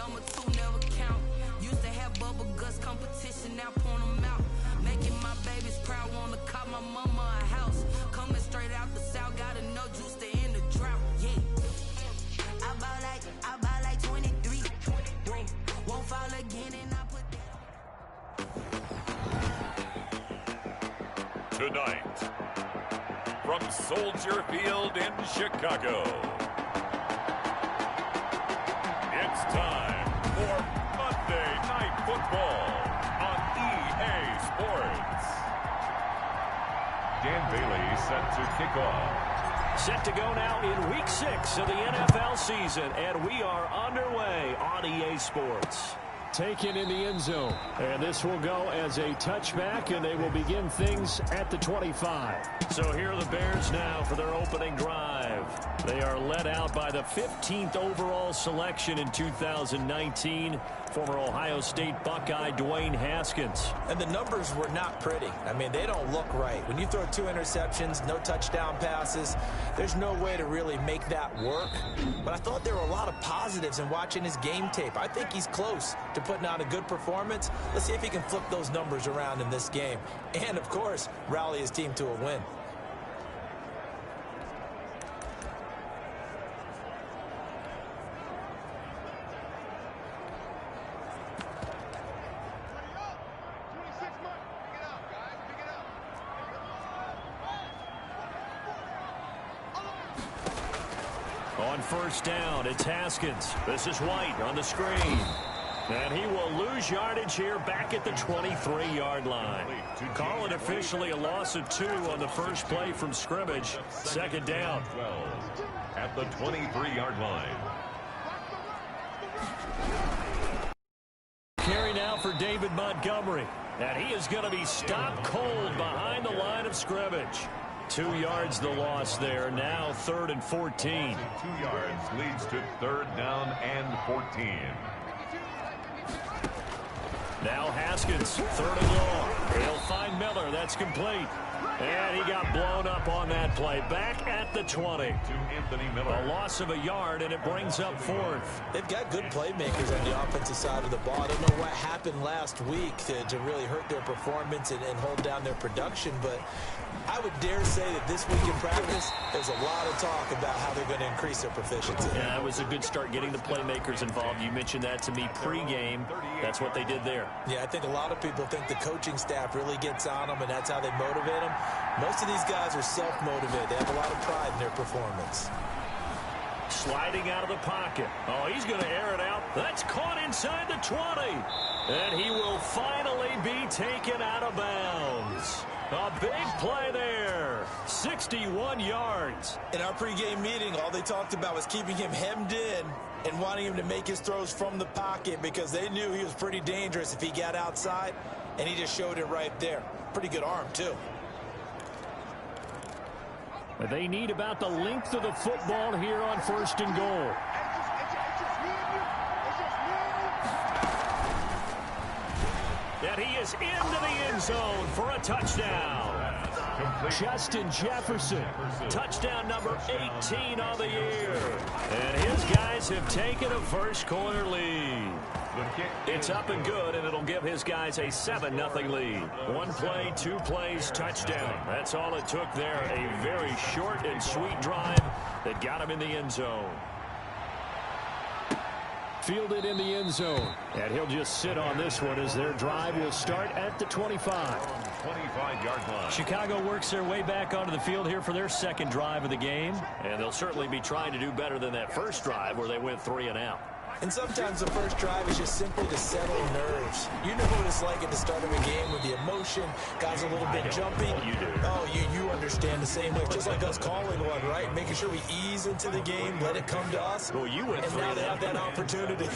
number two never count. Used to have bubble guts competition, now point them out. Making my babies proud, wanna call my mama a house. Coming straight out the south, gotta know juice to end the drought. Yeah. I bought like 23. Won't fall again and I put that. Tonight, from Soldier Field in Chicago, it's time for Monday Night Football on EA Sports. Dan Bailey set to kick off. Set to go now in Week 6 of the NFL season, and we are underway on EA Sports. Taken in the end zone, and this will go as a touchback, and they will begin things at the 25. So here are the Bears now for their opening drive. They are led out by the 15th overall selection in 2019, former Ohio State Buckeye Dwayne Haskins. And the numbers were not pretty. I mean, they don't look right. When you throw 2 interceptions, no touchdown passes, there's no way to really make that work. But I thought there were a lot of positives in watching his game tape. I think he's close to putting out a good performance. Let's see if he can flip those numbers around in this game. And, of course, rally his team to a win. On first down, it's Haskins. This is White on the screen. And he will lose yardage here back at the 23-yard line. Call it officially a loss of 2 on the first play from scrimmage. Second down. 12 at the 23-yard line. Carry now for David Montgomery. And he is going to be stopped cold behind the line of scrimmage. 2 yards the loss there. Now 3rd and 14. 2 yards leads to 3rd down and 14. Now Haskins, 3rd and long. He'll find Miller. That's complete. And he got blown up on that play. Back at the 20. To Anthony Miller. A loss of a yard, and it brings up 4th. They've got good playmakers on the offensive side of the ball. I don't know what happened last week to really hurt their performance and hold down their production, but I would dare say that this week in practice, there's a lot of talk about how they're going to increase their proficiency. Yeah, that was a good start getting the playmakers involved. You mentioned that to me pregame. That's what they did there. Yeah, I think a lot of people think the coaching staff really gets on them, and that's how they motivate them. Most of these guys are self-motivated. They have a lot of pride in their performance. Sliding out of the pocket. Oh, he's going to air it out. That's caught inside the 20. And he will finally be taken out of bounds. A big play there. 61 yards. In our pregame meeting, all they talked about was keeping him hemmed in and wanting him to make his throws from the pocket because they knew he was pretty dangerous if he got outside, and he just showed it right there. Pretty good arm, too. They need about the length of the football here on 1st and goal. And he is into the end zone for a touchdown. Justin Jefferson. Touchdown number 18 on the year. And his guys have taken a first quarter lead. It's up and good, and it'll give his guys a 7-0 lead. 1 play, 2 plays, touchdown. That's all it took there. A very short and sweet drive that got him in the end zone. Fielded in the end zone. And he'll just sit on this one as their drive will start at the 25. 25-yard line. Chicago works their way back onto the field here for their second drive of the game. And they'll certainly be trying to do better than that first drive where they went 3 and out. And sometimes the first drive is just simply to settle nerves. You know what it's like at the start of a game with the emotion, guys a little bit jumpy. You do. Oh, you understand the same way. Just like us calling one, right? Making sure we ease into the game, let it come to us. Well, you went 3 and now and they out. have that opportunity.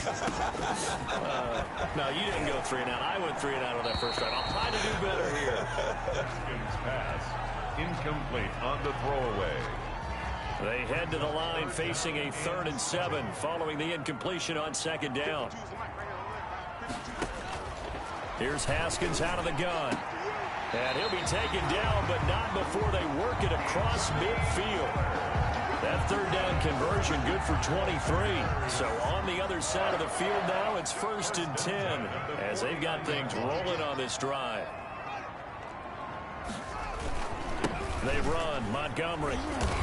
No, you didn't go 3 and out. I went 3 and out on that first drive. I'll try to do better here. Pass incomplete on the throwaway. They head to the line facing a 3rd and 7 following the incompletion on 2nd down. Here's Haskins out of the gun. And he'll be taken down, but not before they work it across midfield. That third down conversion good for 23. So on the other side of the field now, it's 1st and 10 as they've got things rolling on this drive. They run Montgomery,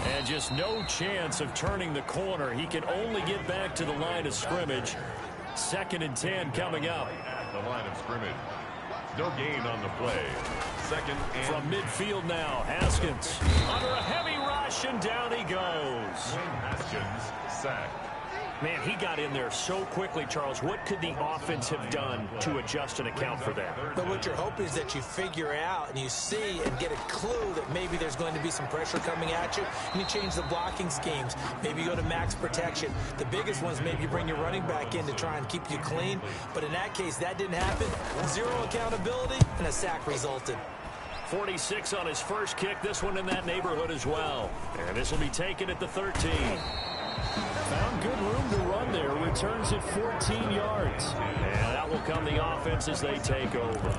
and just no chance of turning the corner. He can only get back to the line of scrimmage. 2nd and 10 coming up. At the line of scrimmage. No gain on the play. 2nd and... From midfield now, Haskins under a heavy rush, and down he goes. Dwayne Haskins sacked. Man, he got in there so quickly, Charles. What could the offense have done to adjust and account for that? But what you're hoping is that you figure out and you see and get a clue that maybe there's going to be some pressure coming at you, and you change the blocking schemes. Maybe you go to max protection. The biggest ones, maybe you bring your running back in to try and keep you clean. But in that case, that didn't happen. 0 accountability, and a sack resulted. 46 on his first kick. This one in that neighborhood as well. And this will be taken at the 13. Found good room to run there. Returns at 14 yards. And out will come the offense as they take over.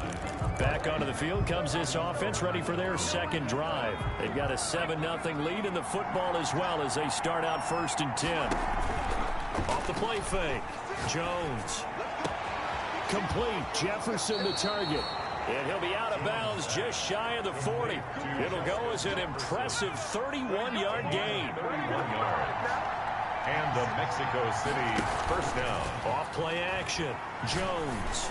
Back onto the field comes this offense, ready for their second drive. They've got a 7-0 lead in the football as well as they start out 1st and 10. Off the play fake. Jones. Complete. Jefferson the target. And he'll be out of bounds just shy of the 40. It'll go as an impressive 31-yard gain. 31 yards. And the Mexico City first down. Off play action. Jones.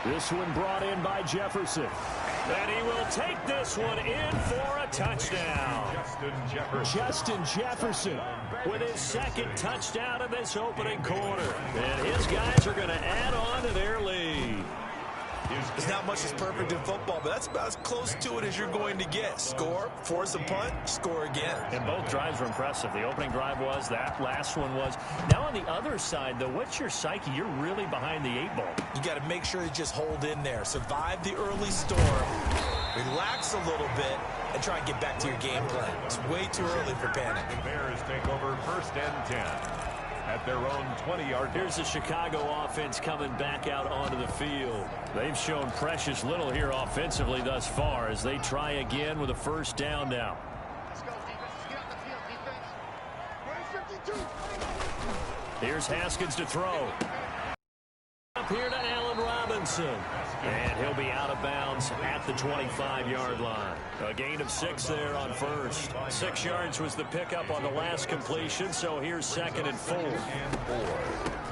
This one brought in by Jefferson. And he will take this one in for a touchdown. Justin Jefferson. With his 2nd touchdown of this opening quarter. And his guys are going to add on to their lead. There's not much that's perfect in football, but that's about as close to it as you're going to get. Score, force a punt, score again. And both drives were impressive. The opening drive was, that last one was. Now on the other side, though, what's your psyche? You're really behind the 8 ball. You got to make sure you just hold in there. Survive the early storm. Relax a little bit and try and get back to your game plan. It's way too early for panic. The Bears take over 1st and 10. At their own 20-yard line. Here's the Chicago offense coming back out onto the field. They've shown precious little here offensively thus far as they try again with a 1st down now. Let's go, defense. Let's get out the field, defense. Where's 52? Here's Haskins to throw. Up here to Allen Robinson. And he'll be out of bounds at the 25-yard line. A gain of 6 there on 1st. 6 yards was the pickup on the last completion, so here's 2nd and 4.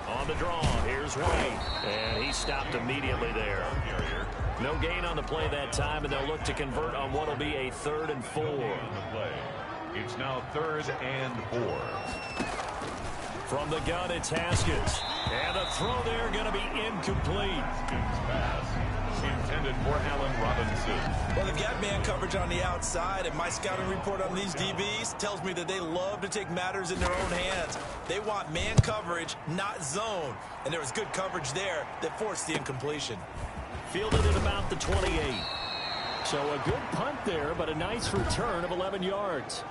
On the draw, here's White. And he stopped immediately there. No gain on the play that time, and they'll look to convert on what will be a 3rd and 4. It's now 3rd and 4. From the gun, it's Haskins. And the throw there going to be incomplete. Haskins pass intended for Allen Robinson. Well, they've got man coverage on the outside, and my scouting report on these DBs tells me that they love to take matters in their own hands. They want man coverage, not zone. And there was good coverage there that forced the incompletion. Fielded at about the 28. So a good punt there, but a nice return of 11 yards.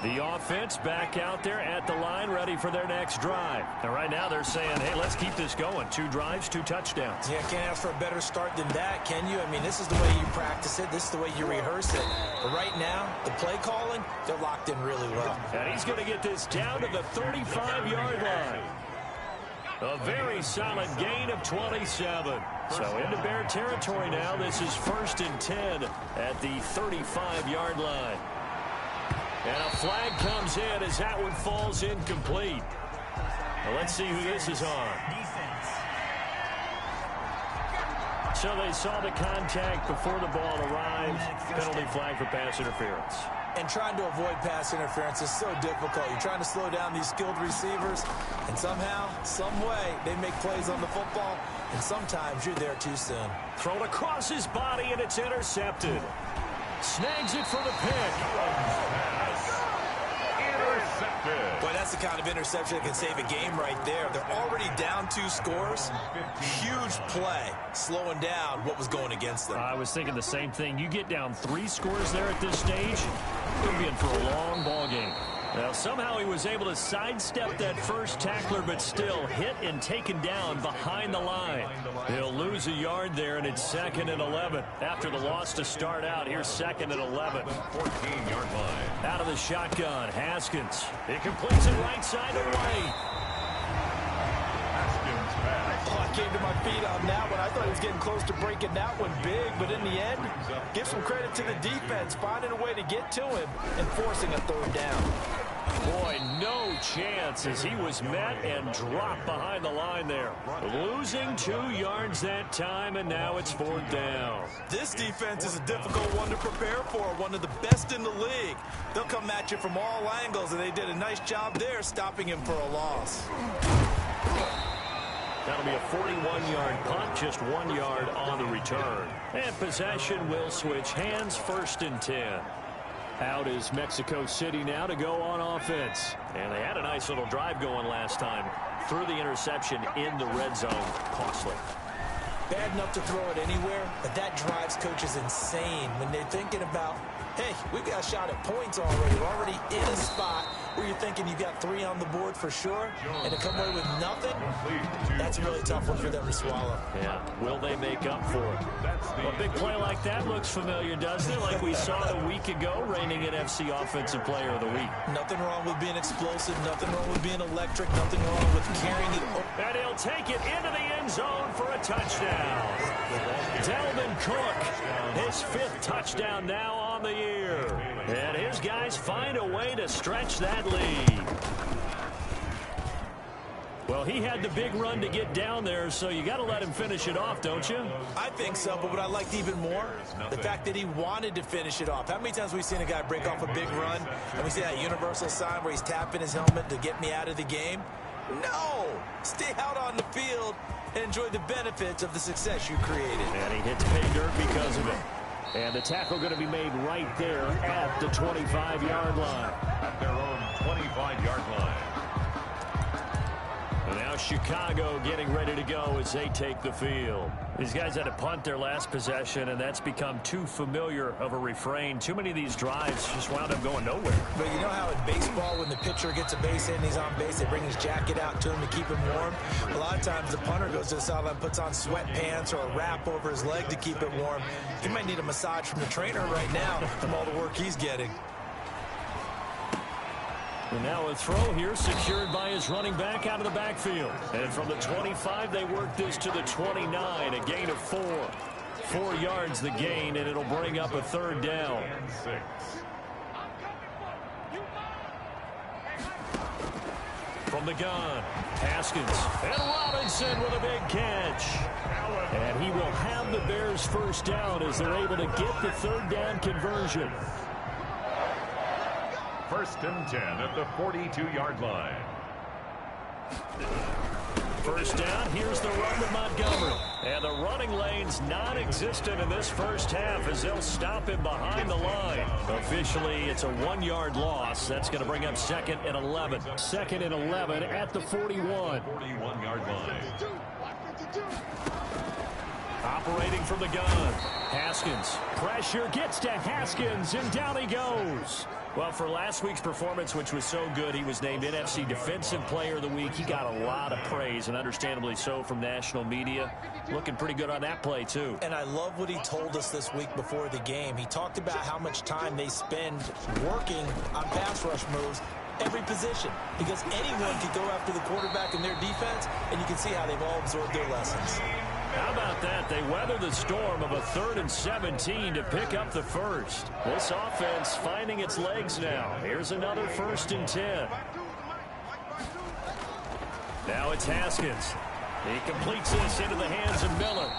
The offense back out there at the line, ready for their next drive. And right now they're saying, hey, let's keep this going. 2 drives, 2 touchdowns. Yeah, can't ask for a better start than that, can you? I mean, this is the way you practice it. This is the way you rehearse it. But right now, the play calling, they're locked in really well. And he's going to get this down to the 35-yard line. A very solid gain of 27. So into Bear territory now. This is 1st and 10 at the 35-yard line. And a flag comes in as that one falls incomplete. Well, let's see who this is on. So they saw the contact before the ball arrived. Penalty flag for pass interference. And trying to avoid pass interference is so difficult. You're trying to slow down these skilled receivers, and somehow, some way, they make plays on the football, and sometimes you're there too soon. Thrown across his body, and it's intercepted. Snags it for the pick. Intercepted. Boy, that's the kind of interception that can save a game right there. They're already down 2 scores. Huge play, slowing down what was going against them. I was thinking the same thing. You get down 3 scores there at this stage, you'll be in for a long ball game. Well, somehow he was able to sidestep that first tackler, but still hit and taken down behind the line. He'll lose a yard there, and it's 2nd and 11. After the loss to start out, here's 2nd and 11. 14-yard line. Out of the shotgun, Haskins. He completes it right side away. Haskins pass. Oh, I came to my feet on that one. I thought he was getting close to breaking that one big, but in the end, give some credit to the defense, finding a way to get to him and forcing a 3rd down. Boy, no chance as he was met and dropped behind the line there. Losing 2 yards that time, and now it's 4th down. This defense is a difficult one to prepare for, one of the best in the league. They'll come at you from all angles, and they did a nice job there stopping him for a loss. That'll be a 41-yard punt, just 1 yard on the return. And possession will switch hands, 1st and 10. Out is Mexico City now to go on offense. And they had a nice little drive going last time. Threw the interception in the red zone. Costly. Bad enough to throw it anywhere, but that drives coaches insane when they're thinking about, hey, we've got a shot at points already. We're already in a spot where you're thinking you've got 3 on the board for sure, and to come away with nothing, that's a really tough one for them to swallow. Yeah, will they make up for it? Well, a big play like that looks familiar, doesn't it? Like we saw it a week ago, reigning NFC Offensive Player of the Week. Nothing wrong with being explosive, nothing wrong with being electric, nothing wrong with carrying it. And he'll take it into the end zone for a touchdown. Dalvin Cook, his 5th touchdown now on the year. And his guys find a way to stretch that lead. Well, he had the big run to get down there, so you got to let him finish it off, don't you? I think so, but what I liked even more, the fact that he wanted to finish it off. How many times have we seen a guy break off a big run, and we see that universal sign where he's tapping his helmet to get me out of the game? No! Stay out on the field and enjoy the benefits of the success you created. And he hits pay dirt because of it. And the tackle going to be made right there at the 25-yard line. At their own 25-yard line. And now Chicago getting ready to go as they take the field. These guys had to punt their last possession, and that's become too familiar of a refrain. Too many of these drives just wound up going nowhere. But you know how in baseball, when the pitcher gets a base hit and he's on base, they bring his jacket out to him to keep him warm? A lot of times the punter goes to the sideline, puts on sweatpants or a wrap over his leg to keep it warm. He might need a massage from the trainer right now from all the work he's getting. And now a throw here secured by his running back out of the backfield. And from the 25, they work this to the 29, a gain of 4. 4 yards the gain, and it'll bring up a 3rd down. And 6. From the gun, Haskins and Robinson with a big catch. And he will have the Bears 1st down as they're able to get the 3rd down conversion. 1st and 10 at the 42-yard line. 1st down, here's the run to Montgomery. And the running lane's non-existent in this 1st half as they'll stop him behind the line. Officially, it's a 1-yard loss. That's going to bring up 2nd and 11. 2nd and 11 at the 41. 41-yard line. Operating from the gun, Haskins. Pressure gets to Haskins, and down he goes. Well, for last week's performance, which was so good, he was named NFC Defensive Player of the Week. He got a lot of praise, and understandably so, from national media. Looking pretty good on that play, too. And I love what he told us this week before the game. He talked about how much time they spend working on pass rush moves, every position, because anyone could go after the quarterback in their defense, and you can see how they've all absorbed their lessons. How about that? They weather the storm of a 3rd and 17 to pick up the 1st. This offense finding its legs now. Here's another 1st and 10. Now it's Haskins. He completes this into the hands of Miller.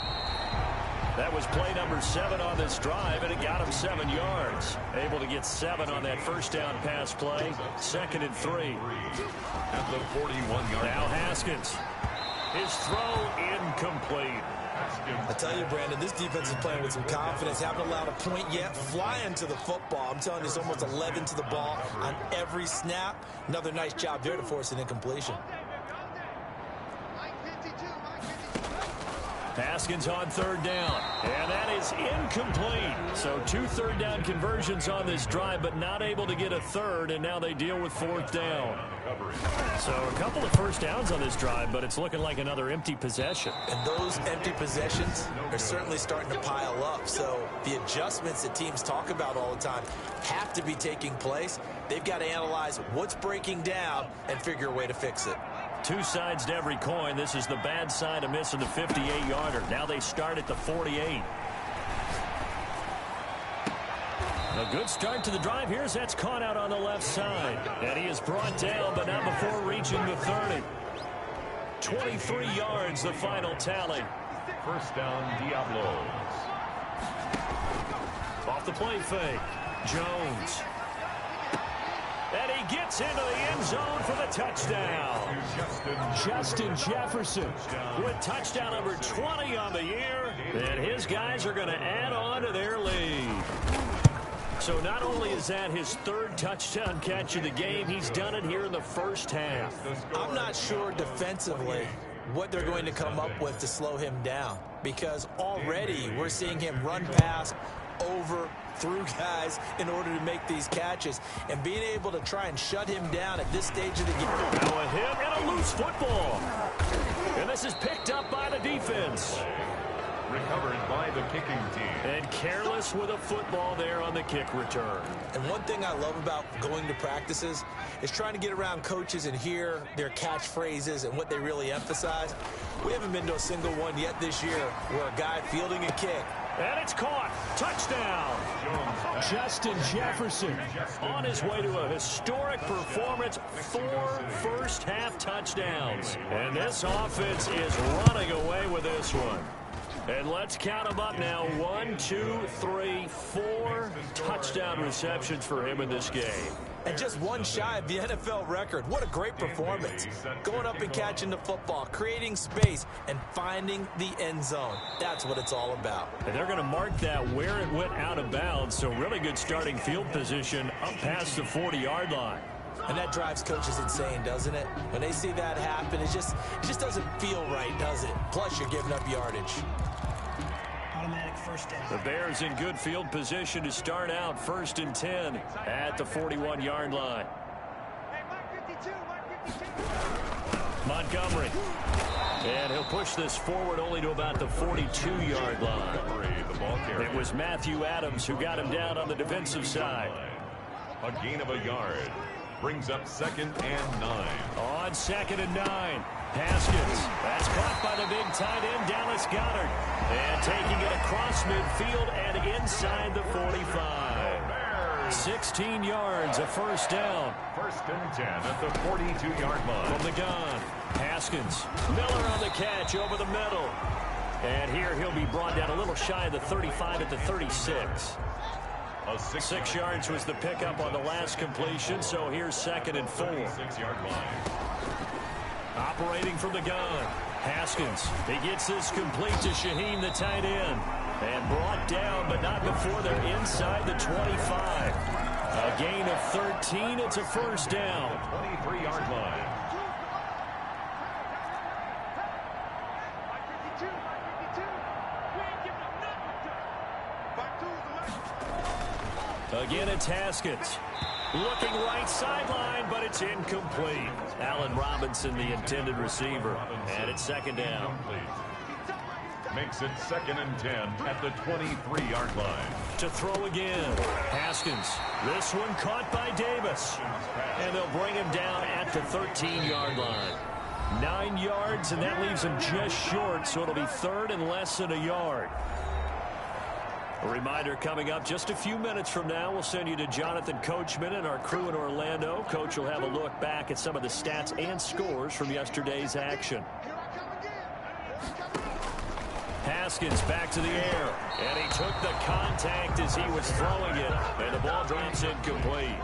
That was play number 7 on this drive, and it got him 7 yards. Able to get 7 on that 1st down pass play. 2nd and 3. At the 41-yard now line. Haskins. His throw incomplete. I tell you, Brandon, this defense is playing with some confidence. Haven't allowed a point yet. Flying to the football. I'm telling you, it's almost 11 to the ball on every snap. Another nice job there to force an incompletion. Haskins on third down, and that is incomplete. So 2 third-down conversions on this drive, but not able to get a third, and now they deal with fourth down. So a couple of first downs on this drive, but it's looking like another empty possession. And those empty possessions are certainly starting to pile up. So the adjustments that teams talk about all the time have to be taking place. They've got to analyze what's breaking down and figure a way to fix it. Two sides to every coin. This is the bad side of missing the 58-yarder. Now they start at the 48. A good start to the drive here as that's caught out on the left side. And he is brought down, but not before reaching the 30. 23 yards, the final tally. First down, Diablos. Off the play fake. Jones. And he gets into the end zone for the touchdown. Justin Jefferson with touchdown number 20 on the year. And his guys are going to add on to their lead. So not only is that his third touchdown catch of the game, he's done it here in the first half. I'm not sure defensively what they're going to come up with to slow him down, because already we're seeing him run past, over, through guys in order to make these catches, and being able to try and shut him down at this stage of the game. Now a hit and a loose football. And this is picked up by the defense. Recovered by the kicking team. And careless with a football there on the kick return. And one thing I love about going to practices is trying to get around coaches and hear their catchphrases and what they really emphasize. We haven't been to a single one yet this year where a guy fielding a kick. And it's caught. Touchdown. Justin Jefferson on his way to a historic performance. 4 first-half touchdowns. And this offense is running away with this one. And let's count them up now. 1, 2, 3, 4 touchdown receptions for him in this game. And just one shy of the NFL record. What a great performance. Going up and catching the football, creating space, and finding the end zone. That's what it's all about. And they're going to mark that where it went out of bounds. So really good starting field position up past the 40-yard line. And that drives coaches insane, doesn't it? When they see that happen, it just doesn't feel right, does it? Plus, you're giving up yardage. The Bears in good field position to start out 1st and 10 at the 41-yard line. Montgomery. And he'll push this forward only to about the 42-yard line. It was Matthew Adams who got him down on the defensive side. A gain of a yard. Brings up 2nd and 9. On 2nd and 9. Haskins. That's caught by the big tight end, Dallas Goedert. And taking it across midfield and inside the 45. 16 yards, a first down. 1st and 10 at the 42-yard line. From the gun, Haskins. Miller on the catch over the middle. And here he'll be brought down a little shy of the 35 at the 36. 6 yards was the pickup on the last completion, so here's 2nd and 4. 6-yard line. Operating from the gun, Haskins. He gets this complete to Shaheen, the tight end. And brought down, but not before they're inside the 25. A gain of 13. It's a first down. 23-yard line. Again, it's Haskins. Looking right sideline, but it's incomplete. Allen Robinson, the intended receiver. And it's 2nd down. Makes it 2nd and 10 at the 23-yard line. To throw again, Haskins. This one caught by Davis. And they'll bring him down at the 13-yard line. 9 yards, and that leaves him just short, so it'll be 3rd and less than a yard. A reminder coming up just a few minutes from now, we'll send you to Jonathan Coachman and our crew in Orlando. Coach will have a look back at some of the stats and scores from yesterday's action. Haskins back to the air, and he took the contact as he was throwing it, and the ball drops incomplete.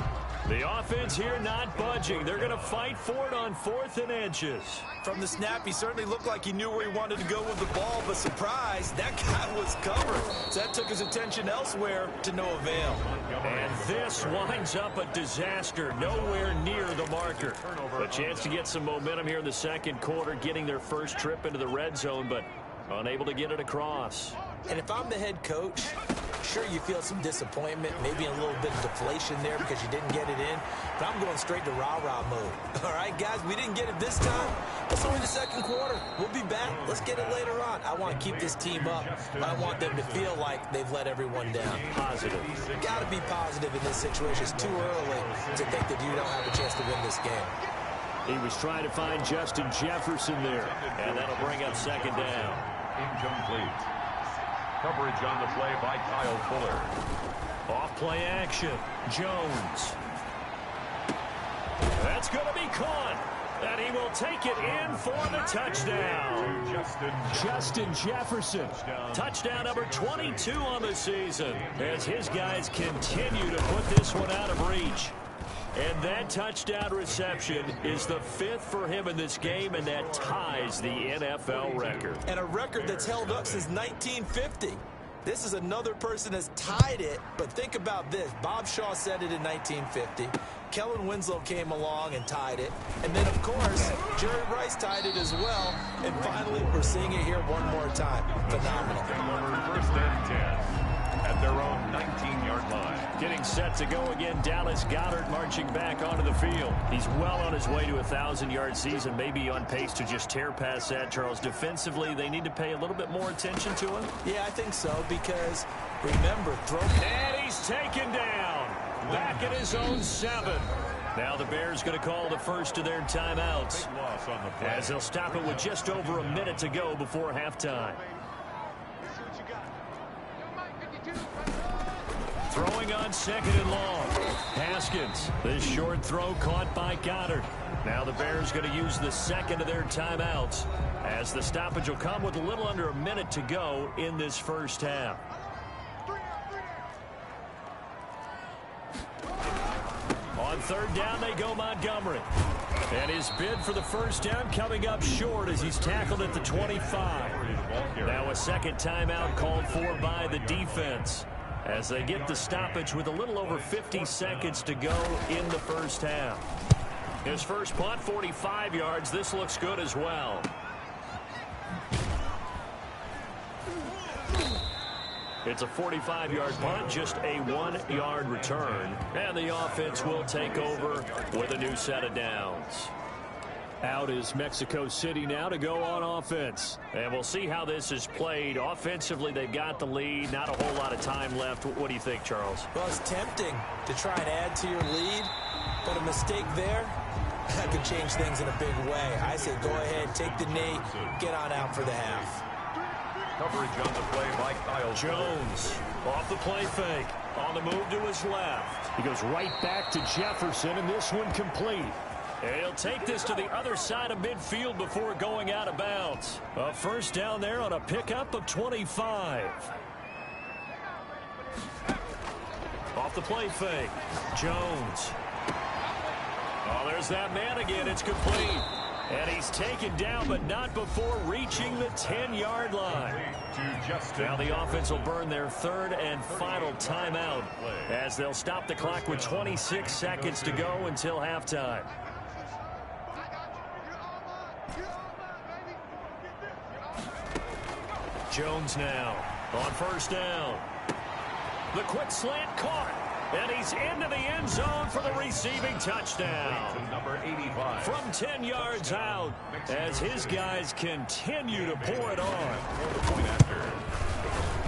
The offense here not budging. They're going to fight for it on 4th and inches. From the snap, he certainly looked like he knew where he wanted to go with the ball, but surprise, that guy was covered. So that took his attention elsewhere to no avail. And this winds up a disaster, nowhere near the marker. A chance to get some momentum here in the 2nd quarter, getting their first trip into the red zone, but Unable to get it across. And if I'm the head coach, sure, you feel some disappointment, maybe a little bit of deflation there because you didn't get it in, but I'm going straight to rah-rah mode. All right, guys, we didn't get it this time. It's only the second quarter. We'll be back. Let's get it later on. I want to keep this team up. I want them to feel like they've let everyone down. Positive. Got to be positive in this situation. It's too early to think that you don't have a chance to win this game. He was trying to find Justin Jefferson there, and that'll bring up second down. Incomplete. Coverage on the play by Kyle Fuller. Off play action. Jones. That's going to be caught. And he will take it in for the touchdown. Justin Jefferson. Touchdown number 22 on the season as his guys continue to put this one out of reach. And that touchdown reception is the 5th for him in this game, and that ties the NFL record. And a record that's held up since 1950. This is another person that's tied it, but think about this. Bob Shaw said it in 1950. Kellen Winslow came along and tied it. And then, of course, Jerry Rice tied it as well. And finally, we're seeing it here one more time. Phenomenal. First and 10 at their own 19-yard line. Getting set to go again, Dallas Goedert marching back onto the field. He's well on his way to a 1,000-yard season, maybe on pace to just tear past that, Charles. Defensively, they need to pay a little bit more attention to him. Yeah, I think so, because, remember, and he's taken down. Back at his own 7. Now the Bears going to call the first of their timeouts, as they'll stop it with just over a minute to go before halftime. Throwing on second and long. Haskins. This short throw caught by Goddard. Now the Bears going to use the second of their timeouts, as the stoppage will come with a little under a minute to go in this first half. On third down, they go Montgomery. And his bid for the first down coming up short as he's tackled at the 25. Now a second timeout called for by the defense, as they get the stoppage with a little over 50 seconds to go in the first half. His first punt, 45 yards. This looks good as well. It's a 45-yard punt, just a 1-yard return. And the offense will take over with a new set of downs. Out is Mexico City now to go on offense. And we'll see how this is played. Offensively, they've got the lead. Not a whole lot of time left. What do you think, Charles? Well, it's tempting to try and add to your lead, but a mistake there, that could change things in a big way. I say go ahead, take the knee, get on out for the half. Coverage on the play by Kyle Jones off the play fake. On the move to his left. He goes right back to Jefferson, and this one complete. And he'll take this to the other side of midfield before going out of bounds. A first down there on a pickup of 25. Off the play fake. Jones. Oh, there's that man again. It's complete. And he's taken down, but not before reaching the 10-yard line. Now the offense will burn their third and final timeout, as they'll stop the clock with 26 seconds to go until halftime. Jones now on first down. The quick slant caught. And he's into the end zone for the receiving touchdown. Number 85. From 10 yards out, as his guys continue to pour it on.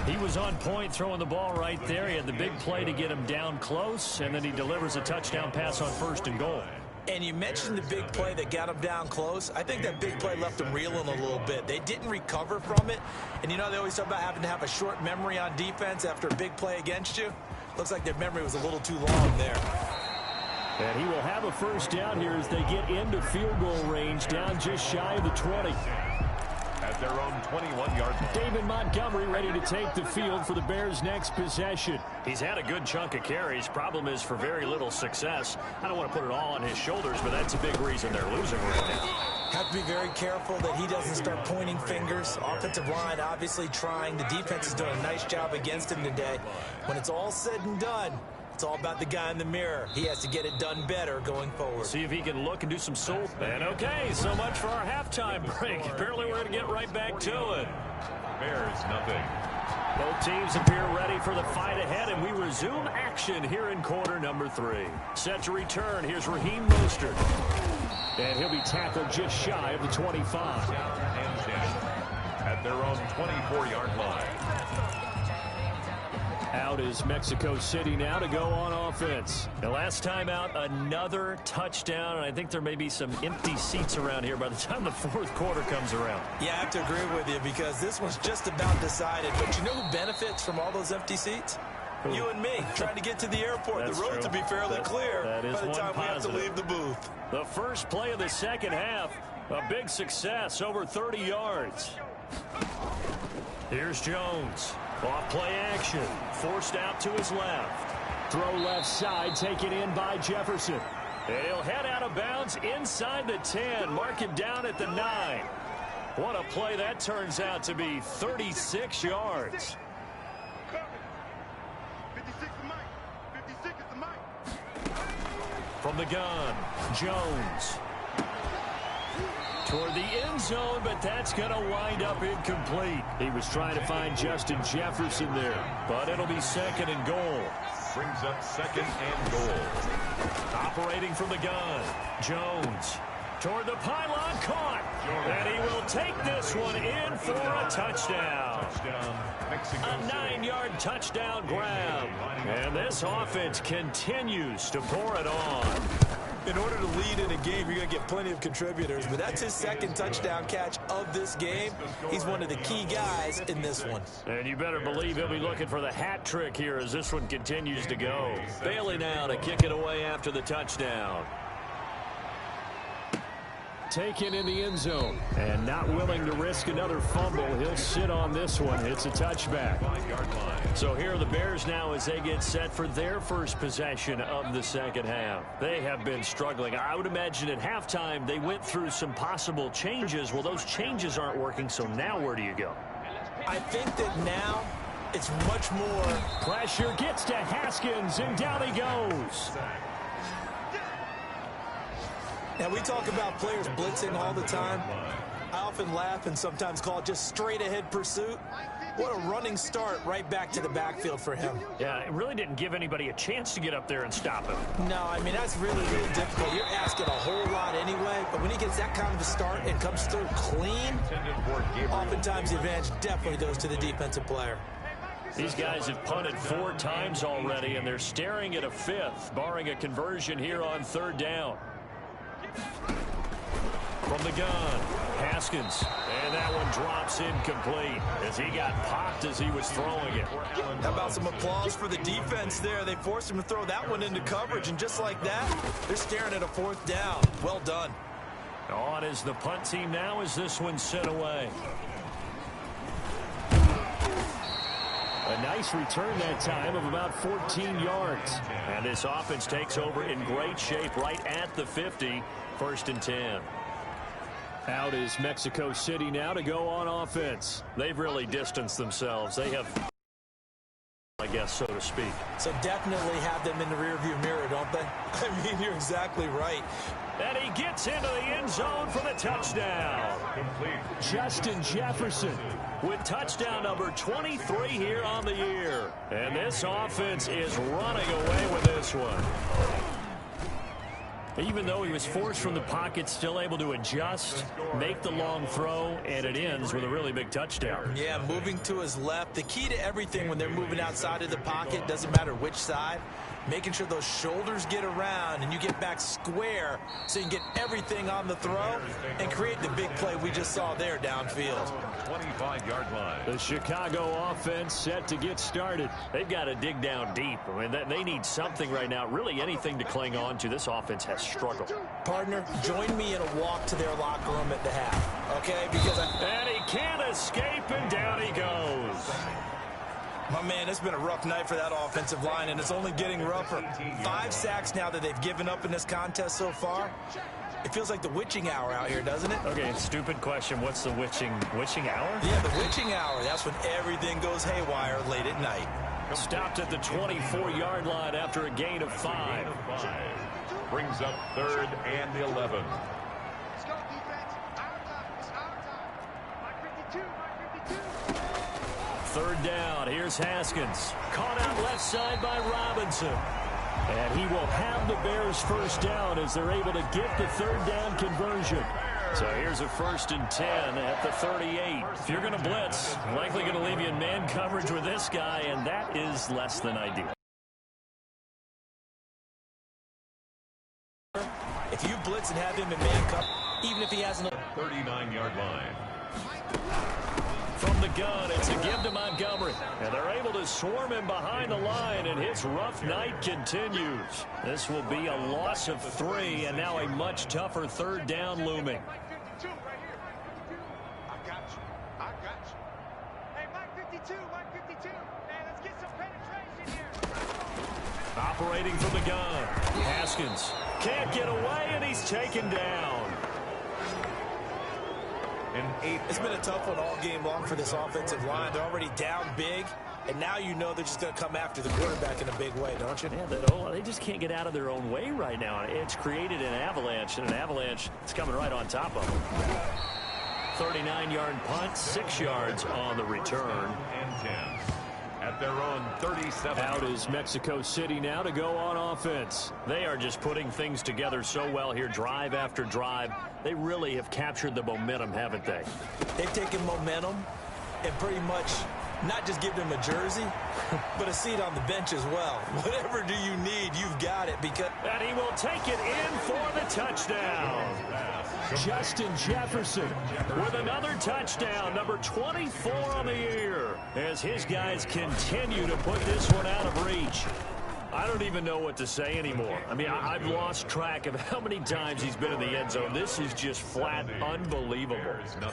He was on point throwing the ball right there. He had the big play to get him down close, and then he delivers a touchdown pass on first and goal. And you mentioned the big play that got him down close. I think that big play left him reeling a little bit. They didn't recover from it. And you know, they always talk about having to have a short memory on defense after a big play against you. Looks like their memory was a little too long there. And he will have a first down here as they get into field goal range, down just shy of the 20. At their own 21-yard line. David Montgomery ready to take the field for the Bears' next possession. He's had a good chunk of carries. Problem is for very little success. I don't want to put it all on his shoulders, but that's a big reason they're losing right now. Have to be very careful that he doesn't start pointing fingers. Offensive line obviously trying. The defense has done a nice job against him today. When it's all said and done, It's all about the guy in the mirror. He has to get it done better going forward. See if he can look and do some soul. And okay, so much for our halftime break. Apparently we're going to get right back to it. Bears nothing. Both teams appear ready for the fight ahead, and we resume action here in quarter number 3. Set to return, here's Raheem Mostert. And he'll be tackled just shy of the 25. And 10 at their own 24-yard line. Out is Mexico City now to go on offense. The last time out, another touchdown, and I think there may be some empty seats around here by the time the fourth quarter comes around. Yeah, I have to agree with you because this one's just about decided. But you know who benefits from all those empty seats? You and me, trying to get to the airport. That's the road true. to be fairly clear that is by the time we have to leave the booth. The first play of the second half, a big success, over 30 yards. Here's Jones. Off play action. Forced out to his left. Throw left side, taken in by Jefferson. And he'll head out of bounds inside the 10. Mark him down at the 9. What a play that turns out to be. 36 yards. 56 is Mike. 56 is the Mike. From the gun, Jones. Toward the end zone, but that's going to wind up incomplete. He was trying to find Justin Jefferson there, but it'll be second and goal. Brings up second and goal. Operating from the gun, Jones. Toward the pylon, caught. And he will take this one in for a touchdown. A 9-yard touchdown grab. And this offense continues to pour it on. In order to lead in a game, you're going to get plenty of contributors, but that's his second touchdown catch of this game. He's one of the key guys in this one. And you better believe he'll be looking for the hat trick here as this one continues to go. Bailey now to kick it away after the touchdown. Taken in the end zone and not willing to risk another fumble. He'll sit on this one. It's a touchback. So here are the Bears now as they get set for their first possession of the second half. They have been struggling. I would imagine at halftime they went through some possible changes. Well, those changes aren't working, so now where do you go? I think that now it's much more. Pressure gets to Haskins, and down he goes. Now, we talk about players blitzing all the time. I often laugh and sometimes call it just straight-ahead pursuit. What a running start right back to the backfield for him. Yeah, it really didn't give anybody a chance to get up there and stop him. No, I mean, that's really, really difficult. You're asking a whole lot anyway, but when he gets that kind of a start and comes through clean, oftentimes the advantage definitely goes to the defensive player. These guys have punted 4 times already, and they're staring at a 5th, barring a conversion here on 3rd down. From the gun, Haskins, and that one drops incomplete as he got popped as he was throwing it. How about some applause for the defense there? They forced him to throw that one into coverage, and just like that, they're staring at a 4th down. Well done. On is the punt team now as this one's sent away. A nice return that time of about 14 yards. And this offense takes over in great shape right at the 50. 1st and 10. Out is Mexico City now to go on offense. They've really distanced themselves. They have, I guess, so to speak. So definitely have them in the rearview mirror, don't they? I mean, you're exactly right. And he gets into the end zone for the touchdown. Justin Jefferson with touchdown number 23 here on the year. And this offense is running away with this one. Even though he was forced from the pocket, still able to adjust, make the long throw, and it ends with a really big touchdown. Yeah, moving to his left. The key to everything when they're moving outside of the pocket, doesn't matter which side, making sure those shoulders get around and you get back square so you can get everything on the throw and create the big play we just saw there downfield. 25-yard line. The Chicago offense set to get started. They've got to dig down deep. I mean, they need something right now, really anything to cling on to. This offense has struggled. Partner, join me in a walk to their locker room at the half, okay? Because and he can't escape, and down he goes. My man, it's been a rough night for that offensive line, and it's only getting rougher. 5 sacks now that they've given up in this contest so far. It feels like the witching hour out here, doesn't it? Okay, stupid question. What's the witching hour? Yeah, the witching hour. That's when everything goes haywire late at night. Stopped at the 24-yard line after a gain of 5. Brings up 3rd and 11. Let's go, defense. Our time. It's our time. Mark 52. Mark 52. 3rd down. Here's Haskins. Caught out left side by Robinson. And he will have the Bears 1st down as they're able to get the 3rd down conversion. So here's a 1st and 10 at the 38. If you're going to blitz, likely going to leave you in man coverage with this guy, and that is less than ideal. If you blitz and have him in man coverage, even if he has an 39-yard line. From the gun, it's a give to Montgomery. And they're able to swarm him behind the line, and his rough night continues. This will be a loss of 3, and now a much tougher 3rd down looming. Mike 52 right here. Mike 52. I got you. I got you. Hey, Mike 52. Mike 52. Man, let's get some penetration here. Operating from the gun. Haskins can't get away, and he's taken down. It's been a tough one all game long for this offensive line. They're already down big, and now you know they're just going to come after the quarterback in a big way, don't you? Yeah, they just can't get out of their own way right now. It's created an avalanche, and an avalanche is coming right on top of them. 39-yard punt, 6 yards on the return. And 10. At their own 37. Out is Mexico City now to go on offense. They are just putting things together so well here, drive after drive. They really have captured the momentum, haven't they? They've taken momentum and pretty much not just give them a jersey, but a seat on the bench as well. Whatever do you need, you've got it. And he will take it in for the touchdown. Justin Jefferson with another touchdown, number 24 on the year, as his guys continue to put this one out of reach. I don't even know what to say anymore. I mean, I've lost track of how many times he's been in the end zone. This is just flat unbelievable.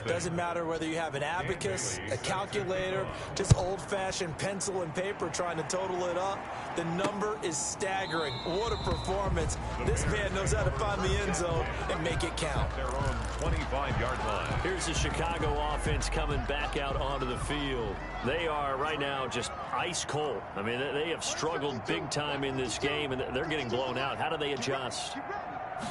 Doesn't matter whether you have an abacus, a calculator, just old-fashioned pencil and paper trying to total it up. The number is staggering. What a performance. This man knows how to find the end zone and make it count. Their own 25-yard line. Here's the Chicago offense coming back out onto the field. They are right now just ice cold. I mean, they have struggled big time in this game, and they're getting blown out. How do they adjust?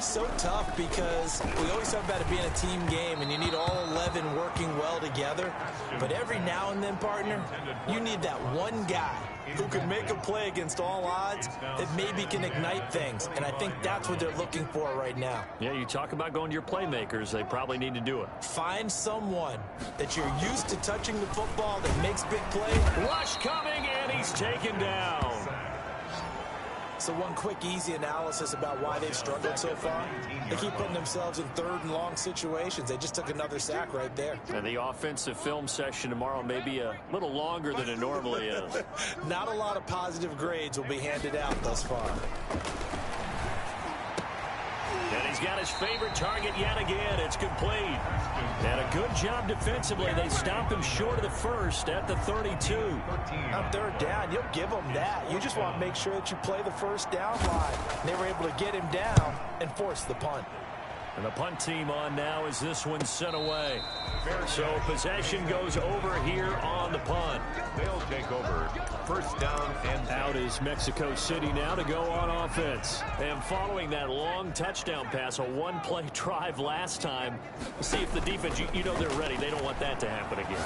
So tough because we always talk about it being a team game and you need all 11 working well together. But every now and then, partner, you need that one guy who can make a play against all odds that maybe can ignite things. And I think that's what they're looking for right now. Yeah, you talk about going to your playmakers. They probably need to do it. Find someone that you're used to touching the football that makes big plays. Rush coming, and he's taken down. So one quick, easy analysis about why they've struggled so far. They keep putting themselves in 3rd and long situations. They just took another sack right there. And the offensive film session tomorrow may be a little longer than it normally is. Not a lot of positive grades will be handed out thus far. And he's got his favorite target yet again. It's complete. And a good job defensively. They stopped him short of the 1st at the 32. On 3rd down, you'll give them that. You just want to make sure that you play the 1st down line. They were able to get him down and force the punt. And the punt team on now as this one's sent away. So possession goes over here on the punt. They'll take over 1st down and out is Mexico City now to go on offense. And following that long touchdown pass, a one-play drive last time, we'll see if the defense, you know they're ready. They don't want that to happen again.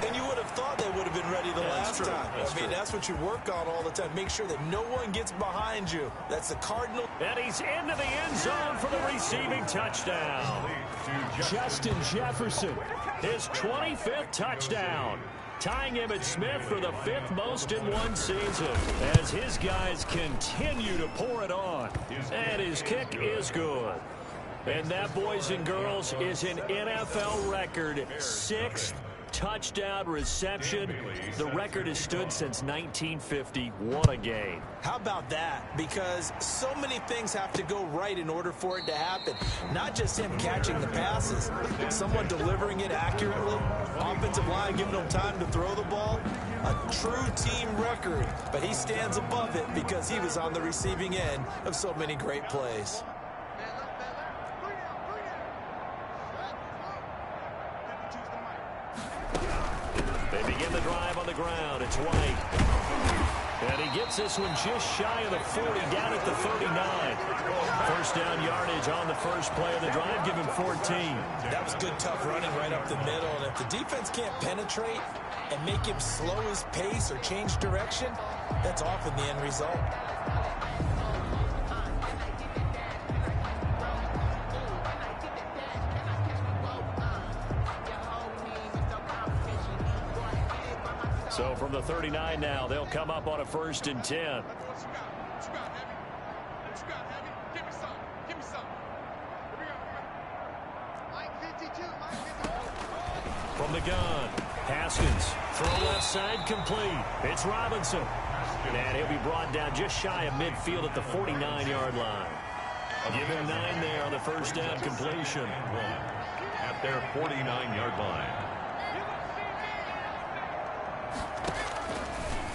And you would have thought they would have been ready the last time. I mean, that's what you work on all the time. Make sure that no one gets behind you. That's the Cardinal. And he's into the end zone for the receiving touchdown. Justin Jefferson, his 25th touchdown. Tying Emmitt Smith for the 5th most in one season as his guys continue to pour it on. And his kick is good. And that, boys and girls, is an NFL record 6th touchdown reception. The record has stood since 1950. What a game. How about that? Because so many things have to go right in order for it to happen. Not just him catching the passes, someone delivering it accurately, offensive line giving him time to throw the ball. A true team record, but he stands above it because he was on the receiving end of so many great plays. They begin the drive on the ground. It's White. And he gets this one just shy of the 40, down at the 39. First down yardage on the first play of the drive, give him 14. That was good, tough running right up the middle. And if the defense can't penetrate and make him slow his pace or change direction, that's often the end result. So from the 39 now, they'll come up on a 1st and 10. From the gun, Haskins, throw left side, complete. It's Robinson. And he'll be brought down just shy of midfield at the 49-yard line. Give him 9 there on the first down completion. At their 49-yard line.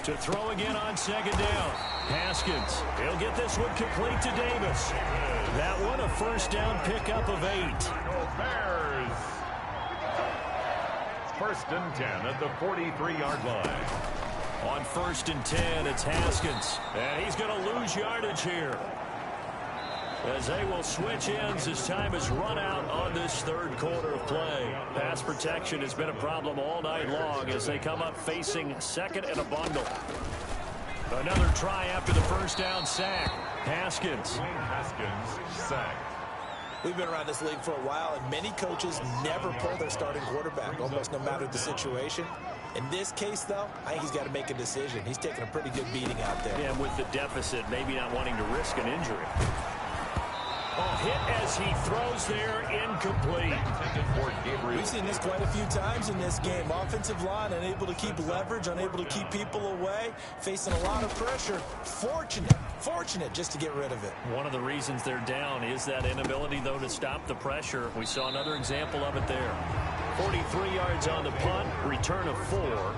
To throw again on 2nd down. Haskins, he'll get this one complete to Davis. That one a first down pickup of 8. Bears. 1st and 10 at the 43-yard line. On 1st and 10, it's Haskins. And he's going to lose yardage here, as they will switch ends as time is run out on this 3rd quarter of play. Pass protection has been a problem all night long as they come up facing 2nd and a bundle. Another try after the first down sack. Haskins. Sacked. We've been around this league for a while, and many coaches never pull their starting quarterback, almost no matter the situation. In this case, though, I think he's got to make a decision. He's taking a pretty good beating out there. Yeah, with the deficit, maybe not wanting to risk an injury. Hit as he throws there, incomplete. We've seen this quite a few times in this game. Offensive line unable to keep leverage, unable to keep people away, facing a lot of pressure. Fortunate just to get rid of it. One of the reasons they're down is that inability, though, to stop the pressure. We saw another example of it there. 43 yards on the punt, return of 4.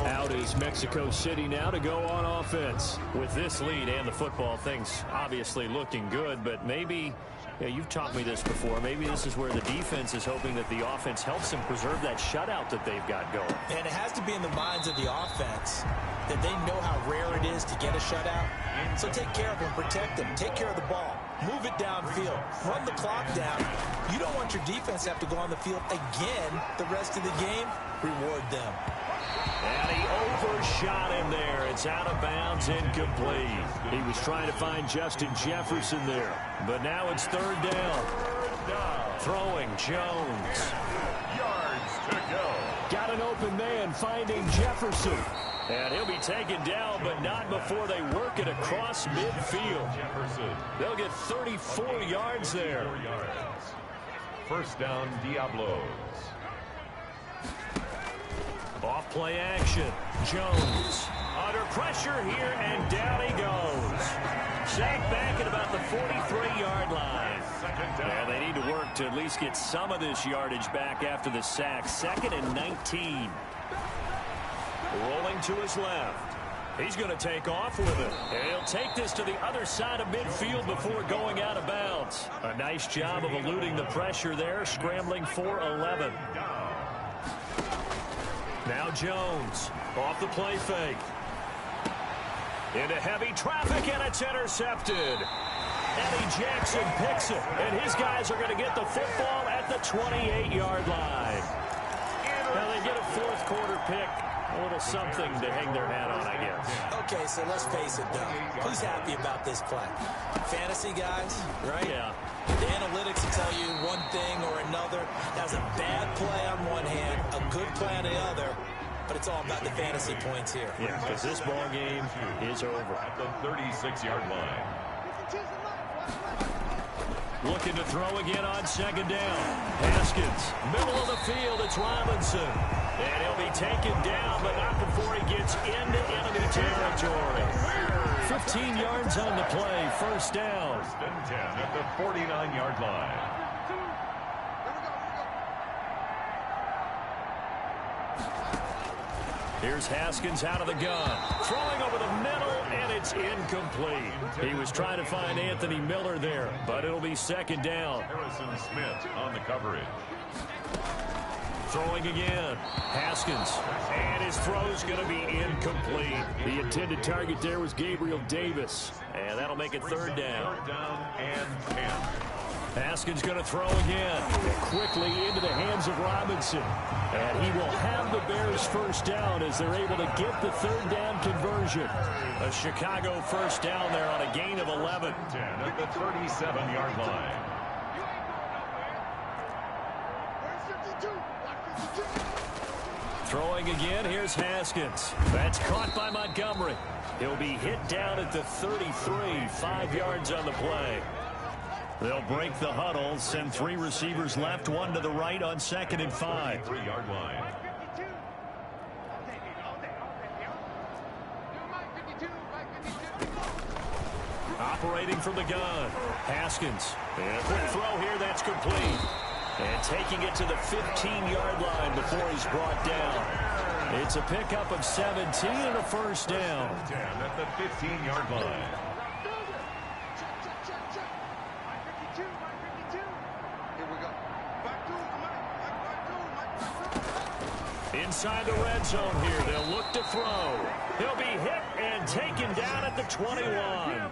Out is Mexico City now to go on offense. With this lead and the football, things obviously looking good, but maybe, you've taught me this before, maybe this is where the defense is hoping that the offense helps them preserve that shutout that they've got going. And it has to be in the minds of the offense that they know how rare it is to get a shutout. So take care of them, protect them, take care of the ball, move it downfield, run the clock down. You don't want your defense to have to go on the field again the rest of the game. Reward them. And he overshot him there. It's out of bounds, incomplete. He was trying to find Justin Jefferson there. But now it's 3rd down. Throwing Jones. Yards to go. Got an open man finding Jefferson. And he'll be taken down, but not before they work it across midfield. Jefferson. They'll get 34 yards there. 4 yards. First down, Diablos. Off play action. Jones under pressure here, and down he goes. Sacked back at about the 43-yard line. And they need to work to at least get some of this yardage back after the sack. 2nd and 19. Rolling to his left. He's going to take off with it. And he'll take this to the other side of midfield before going out of bounds. A nice job of eluding the pressure there, scrambling for 11. Now Jones off the play fake. Into heavy traffic, and it's intercepted. Eddie Jackson picks it, and his guys are going to get the football at the 28-yard line. Now they get a 4th quarter pick. A little something to hang their hat on, I guess. Okay, so let's face it, though. Who's happy about this play? Fantasy guys, right? Yeah. The analytics will tell you one thing or another. That was a bad play on one hand, a good play on the other, but it's all about the fantasy points here. Yeah, because this ball game is over. At the 36-yard line. Looking to throw again on 2nd down. Haskins, middle of the field, it's Robinson. And he'll be taken down, but not before he gets into enemy territory. 15 yards on the play, first down. 1st and 10 at the 49-yard line. Here's Haskins out of the gun. Throwing over the middle, and it's incomplete. He was trying to find Anthony Miller there, but it'll be 2nd down. Harrison Smith on the coverage. Throwing again. Haskins. And his throw's going to be incomplete. The intended target there was Gabriel Davis. And that'll make it third down. Third down and 10. Haskins going to throw again. Quickly into the hands of Robinson. And he will have the Bears first down as they're able to get the third down conversion. A Chicago first down there on a gain of 11. 10 at the 37-yard line. Throwing again, here's Haskins. That's caught by Montgomery. He'll be hit down at the 33, 5 yards on the play. They'll break the huddle, send 3 receivers left, 1 to the right on 2nd and 5. 3-yard line. Operating from the gun. Haskins. And a quick throw here, that's complete. And taking it to the 15-yard line before he's brought down. It's a pickup of 17 and a first down. 10 at the 15-yard line. Inside the red zone here, they'll look to throw. He'll be hit and taken down at the 21.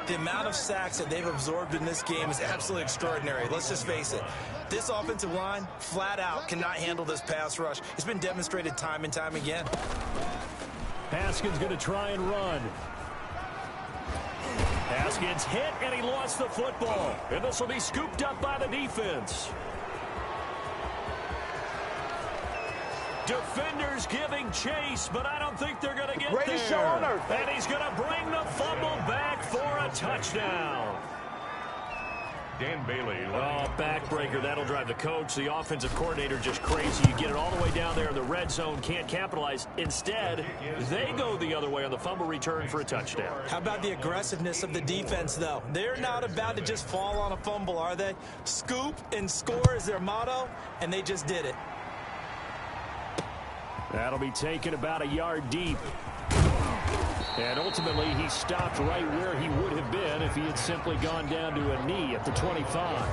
The amount of sacks that they've absorbed in this game is absolutely extraordinary. Let's just face it. This offensive line, flat out, cannot handle this pass rush. It's been demonstrated time and time again. Haskins going to try and run. Haskins hit, and he lost the football. And this will be scooped up by the defense. Defenders giving chase, but I don't think they're going to get there. And he's going to bring the fumble back for a touchdown. Dan Bailey. Oh, backbreaker. That'll drive the coach, the offensive coordinator, just crazy. You get it all the way down there in the red zone, can't capitalize. Instead, they go the other way on the fumble return for a touchdown. How about the aggressiveness of the defense, though? They're not about to just fall on a fumble, are they? Scoop and score is their motto, and they just did it. That'll be taken about a yard deep. And ultimately, he stopped right where he would have been if he had simply gone down to a knee at the 25.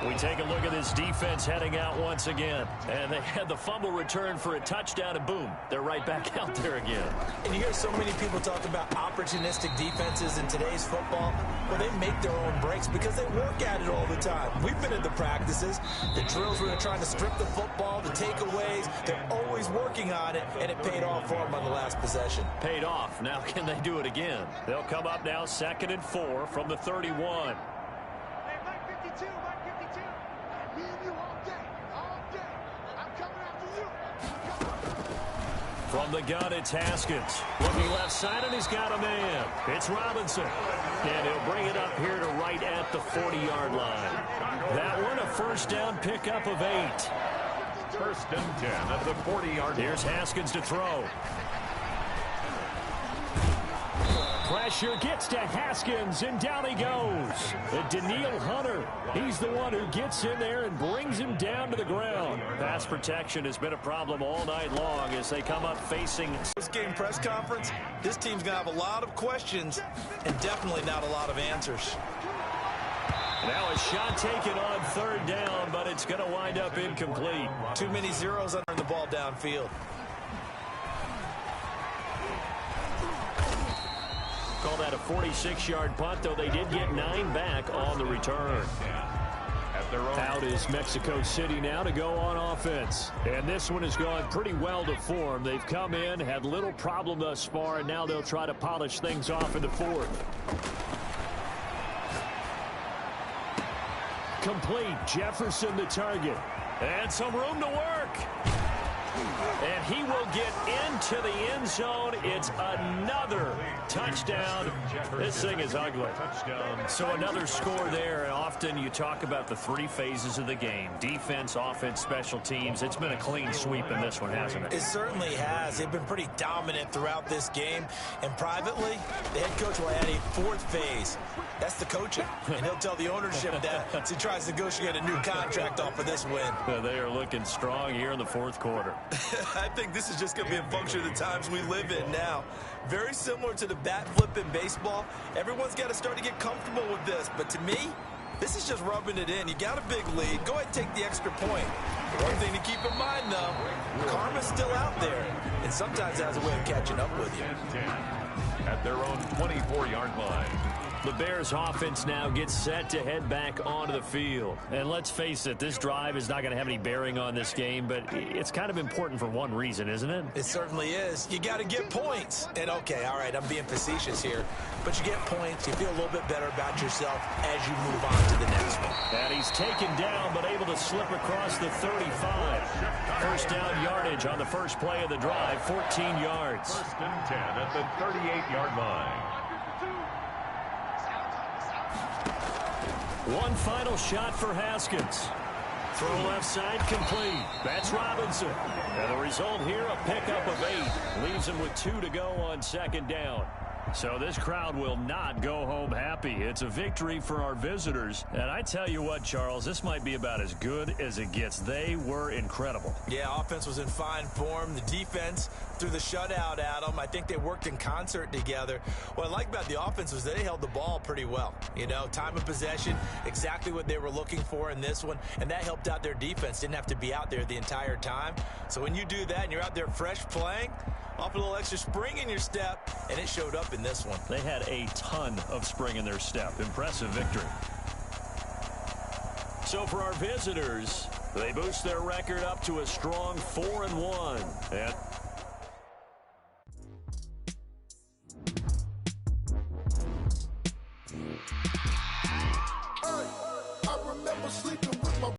We take a look at this defense heading out once again. And they had the fumble return for a touchdown, and boom, they're right back out there again. And you hear so many people talk about opportunistic defenses in today's football. Well, they make their own breaks because they work at it all the time. We've been in the practices, the drills where they're trying to strip the football, the takeaways. They're always working on it, and it paid off for them on the last possession. Paid off. Now can they do it again? They'll come up now 2nd and 4 from the 31. Hey, Mike 52, Mike 52. Me and you all day, all day. I'm coming after you. From the gun, it's Haskins. Looking left side, and he's got a man. It's Robinson. And he'll bring it up here to right at the 40-yard line. That one, a first down pickup of 8. First and 10 at the 40-yard line. Here's Haskins to throw. Pressure gets to Haskins, and down he goes. Danielle Hunter, he's the one who gets in there and brings him down to the ground. Pass protection has been a problem all night long as they come up facing. This game press conference, this team's going to have a lot of questions and definitely not a lot of answers. Now a shot taken on 3rd down, but it's going to wind up incomplete. Too many zeros under the ball downfield. Call that a 46-yard punt, though they did get 9 back on the return. Out is Mexico City now to go on offense. And this one has gone pretty well to form. They've come in, had little problem thus far, and now they'll try to polish things off in the 4th. Complete. Jefferson the target. And some room to work. And he will get into the end zone. It's another touchdown. This thing is ugly. So another score there. And often you talk about the 3 phases of the game. Defense, offense, special teams. It's been a clean sweep in this one, hasn't it? It certainly has. They've been pretty dominant throughout this game. And privately, the head coach will add a 4th phase. That's the coaching. And he'll tell the ownership that as he tries to negotiate a new contract off of this win. They are looking strong here in the 4th quarter. I think this is just going to be a function of the times we live in now. Very similar to the bat flip in baseball. Everyone's got to start to get comfortable with this. But to me, This is just rubbing it in. You got a big lead. Go ahead and take the extra point. One thing to keep in mind, though, karma's still out there, and sometimes it has a way of catching up with you. At their own 24-yard line. The Bears offense now gets set to head back onto the field. And let's face it, this drive is not going to have any bearing on this game, but it's kind of important for one reason, isn't it? It certainly is. You got to get points. And okay, all right, I'm being facetious here, but you get points, you feel a little bit better about yourself as you move on to the next one. And he's taken down, but able to slip across the 35. First down yardage on the first play of the drive, 14 yards. First and 10 at the 38-yard line. One final shot for Haskins. Throw left side complete. That's Robinson. And the result here, a pickup of 8. Leaves him with 2 to go on second down. So this crowd will not go home happy. It's a victory for our visitors. And I tell you what, Charles, this might be about as good as it gets. They were incredible. Yeah, offense was in fine form. The defense threw the shutout at them. I think they worked in concert together. What I like about the offense was they held the ball pretty well. You know, time of possession, exactly what they were looking for in this one. And that helped out their defense. Didn't have to be out there the entire time. So when you do that and you're out there fresh playing, off a little extra spring in your step, and it showed up in this one. They had a ton of spring in their step. Impressive victory. So for our visitors, they boost their record up to a strong 4-1. And